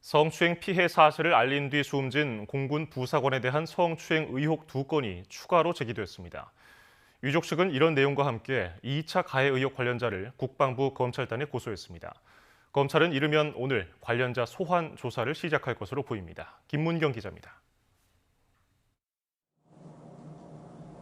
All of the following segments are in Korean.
성추행 피해 사실을 알린 뒤 숨진 공군 부사관에 대한 성추행 의혹 2건이 추가로 제기됐습니다. 유족 측은 이런 내용과 함께 2차 가해 의혹 관련자를 국방부 검찰단에 고소했습니다. 검찰은 이르면 오늘 관련자 소환 조사를 시작할 것으로 보입니다. 김문경 기자입니다.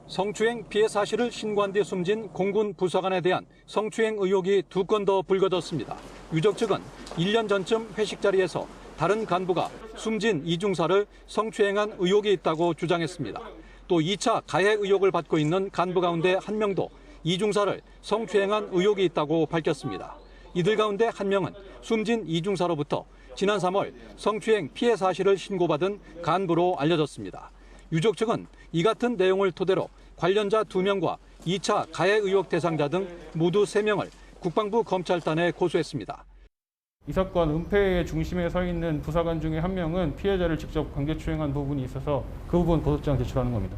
성추행 피해 사실을 신고한 뒤 숨진 공군 부사관에 대한 성추행 의혹이 2건 더 불거졌습니다. 유족 측은 1년 전쯤 회식 자리에서 다른 간부가 숨진 이중사를 성추행한 의혹이 있다고 주장했습니다. 또 2차 가해 의혹을 받고 있는 간부 가운데 한 명도 이중사를 성추행한 의혹이 있다고 밝혔습니다. 이들 가운데 한 명은 숨진 이중사로부터 지난 3월 성추행 피해 사실을 신고받은 간부로 알려졌습니다. 유족 측은 이 같은 내용을 토대로 관련자 2명과 2차 가해 의혹 대상자 등 모두 3명을 국방부 검찰단에 고소했습니다. 이 사건 은폐의 중심에 서 있는 부사관 중에 한 명은 피해자를 직접 강제추행한 부분이 있어서 그 부분 고소장 제출하는 겁니다.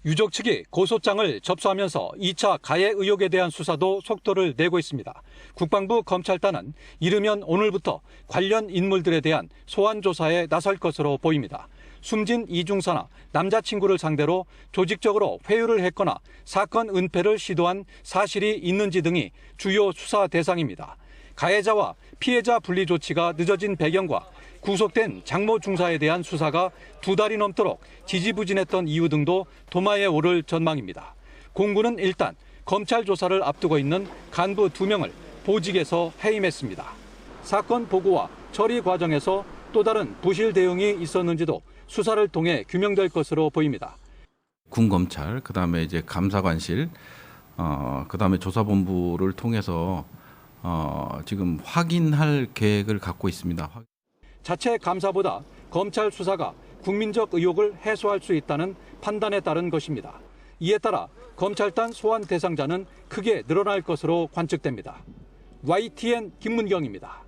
유족 측이 고소장을 접수하면서 2차 가해 의혹에 대한 수사도 속도를 내고 있습니다. 국방부 검찰단은 이르면 오늘부터 관련 인물들에 대한 소환 조사에 나설 것으로 보입니다. 숨진 이중사나 남자친구를 상대로 조직적으로 회유를 했거나 사건 은폐를 시도한 사실이 있는지 등이 주요 수사 대상입니다. 가해자와 피해자 분리 조치가 늦어진 배경과 구속된 장모 중사에 대한 수사가 2달이 넘도록 지지부진했던 이유 등도 도마에 오를 전망입니다. 공군은 일단 검찰 조사를 앞두고 있는 간부 2명을 보직에서 해임했습니다. 사건 보고와 처리 과정에서 또 다른 부실 대응이 있었는지도 수사를 통해 규명될 것으로 보입니다. 군 검찰, 그다음에 이제 감사관실, 그다음에 조사본부를 통해서 지금 확인할 계획을 갖고 있습니다. 자체 감사보다 검찰 수사가 국민적 의혹을 해소할 수 있다는 판단에 따른 것입니다. 이에 따라 검찰단 소환 대상자는 크게 늘어날 것으로 관측됩니다. YTN 김문경입니다.